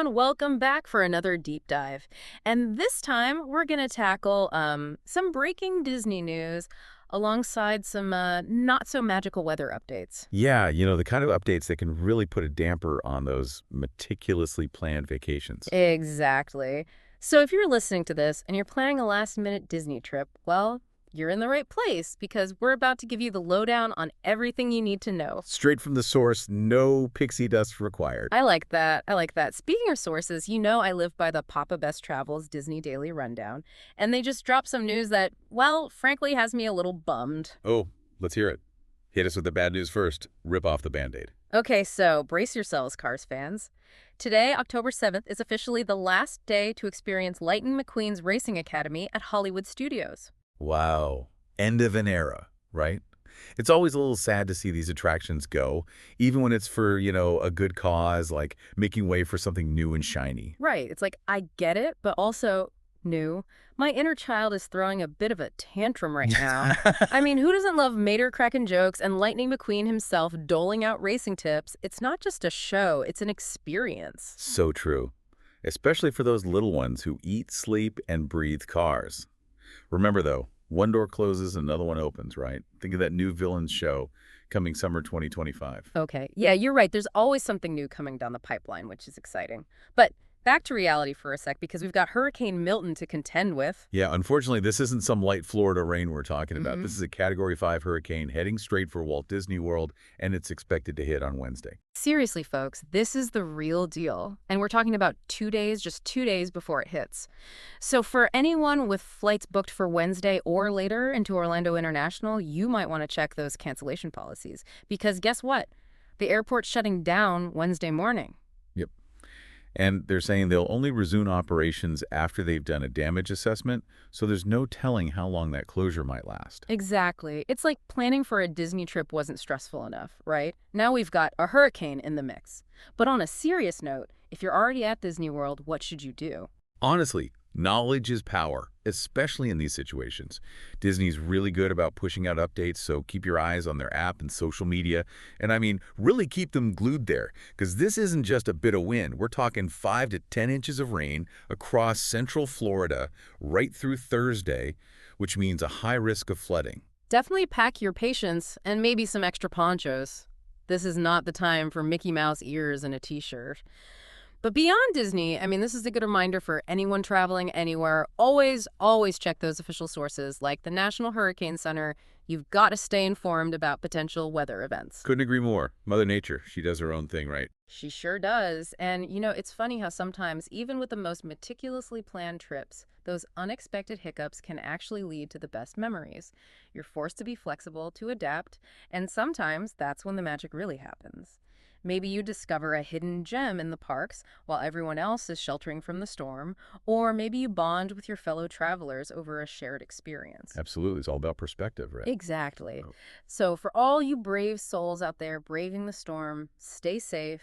everyone. Welcome back for another deep dive. And this time we're going to tackle some breaking Disney news alongside some not so magical weather updates. Yeah, the kind of updates that can really put a damper on those meticulously planned vacations. Exactly. So if you're listening to this and you're planning a last-minute Disney trip, well, you're in the right place because we're about to give you the lowdown on everything you need to know. Straight from the source, no pixie dust required. I like that. I like that. Speaking of sources, you know I live by the Papa Best Travels Disney Daily Rundown, and they just dropped some news that, well, frankly, has me a little bummed. Oh, let's hear it. Hit us with the bad news first. Rip off the Band-Aid. Okay, so brace yourselves, Cars fans. Today, October 7th, is officially the last day to experience Lightning McQueen's Racing Academy at Hollywood Studios. Wow. End of an era, right? It's always a little sad to see these attractions go, even when it's for, a good cause, like making way for something new and shiny. Right, it's like, I get it, but also, new. My inner child is throwing a bit of a tantrum right now. I mean, who doesn't love Mater cracking jokes and Lightning McQueen himself doling out racing tips? It's not just a show, it's an experience. So true. Especially for those little ones who eat, sleep, and breathe cars. Remember, though, one door closes, another one opens, right? Think of that new villains show coming summer 2025. Okay, yeah, you're right. There's always something new coming down the pipeline, which is exciting. But back to reality for a sec, because we've got Hurricane Milton to contend with. Yeah, unfortunately, this isn't some light Florida rain we're talking about. Mhm. This is a Category 5 hurricane heading straight for Walt Disney World, and it's expected to hit on Wednesday. Seriously, folks, this is the real deal. And we're talking about 2 days, just 2 days before it hits. So for anyone with flights booked for Wednesday or later into Orlando International, you might want to check those cancellation policies. Because guess what? The airport's shutting down Wednesday morning. Yep. And they're saying they'll only resume operations after they've done a damage assessment, so there's no telling how long that closure might last. Exactly. It's like planning for a Disney trip wasn't stressful enough, right? Now we've got a hurricane in the mix. But on a serious note, if you're already at Disney World, what should you do? Honestly, knowledge is power, especially in these situations. Disney's really good about pushing out updates, so keep your eyes on their app and social media. And I mean, really keep them glued there, because this isn't just a bit of wind. We're talking 5 to 10 inches of rain across central Florida right through Thursday, which means a high risk of flooding. Definitely pack your patience and maybe some extra ponchos. This is not the time for Mickey Mouse ears and a t-shirt. But beyond Disney, I mean, this is a good reminder for anyone traveling anywhere. Always check those official sources like the National Hurricane Center. You've got to stay informed about potential weather events. Couldn't agree more. Mother Nature, she does her own thing, right? She sure does. And, it's funny how sometimes, even with the most meticulously planned trips, those unexpected hiccups can actually lead to the best memories. You're forced to be flexible, to adapt, and sometimes that's when the magic really happens. Maybe you discover a hidden gem in the parks while everyone else is sheltering from the storm, or maybe you bond with your fellow travelers over a shared experience. Absolutely. It's all about perspective, right? Exactly. Oh. So for all you brave souls out there braving the storm, stay safe,